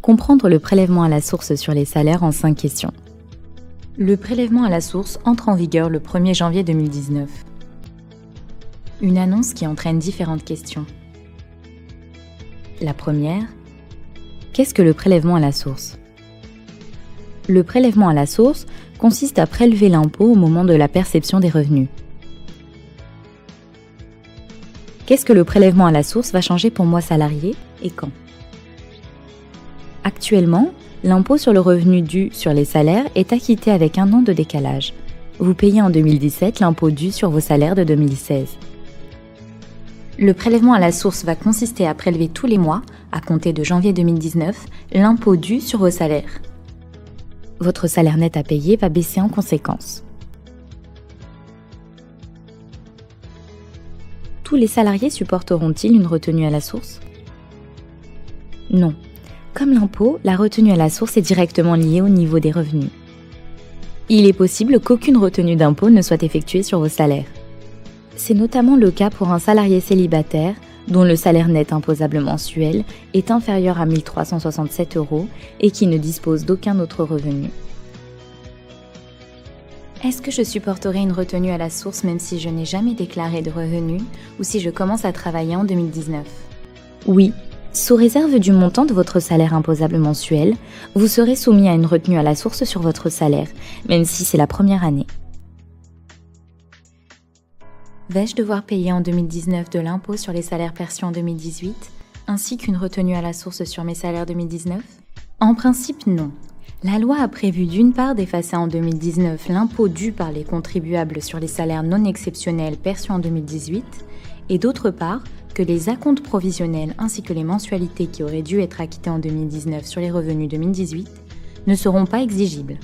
Comprendre le prélèvement à la source sur les salaires en 5 questions. Le prélèvement à la source entre en vigueur le 1er janvier 2019. Une annonce qui entraîne différentes questions. La première, qu'est-ce que le prélèvement à la source ? Le prélèvement à la source consiste à prélever l'impôt au moment de la perception des revenus. Qu'est-ce que le prélèvement à la source va changer pour moi salarié et quand ? Actuellement, l'impôt sur le revenu dû sur les salaires est acquitté avec 1 an de décalage. Vous payez en 2017 l'impôt dû sur vos salaires de 2016. Le prélèvement à la source va consister à prélever tous les mois, à compter de janvier 2019, l'impôt dû sur vos salaires. Votre salaire net à payer va baisser en conséquence. Tous les salariés supporteront-ils une retenue à la source ? Non. Comme l'impôt, la retenue à la source est directement liée au niveau des revenus. Il est possible qu'aucune retenue d'impôt ne soit effectuée sur vos salaires. C'est notamment le cas pour un salarié célibataire dont le salaire net imposable mensuel est inférieur à 1 367 € et qui ne dispose d'aucun autre revenu. Est-ce que je supporterai une retenue à la source même si je n'ai jamais déclaré de revenus ou si je commence à travailler en 2019 ? Oui. Sous réserve du montant de votre salaire imposable mensuel, vous serez soumis à une retenue à la source sur votre salaire, même si c'est la première année. Vais-je devoir payer en 2019 de l'impôt sur les salaires perçus en 2018, ainsi qu'une retenue à la source sur mes salaires 2019 ? En principe, non. La loi a prévu d'une part d'effacer en 2019 l'impôt dû par les contribuables sur les salaires non exceptionnels perçus en 2018, et d'autre part, que les acomptes provisionnels ainsi que les mensualités qui auraient dû être acquittées en 2019 sur les revenus 2018 ne seront pas exigibles.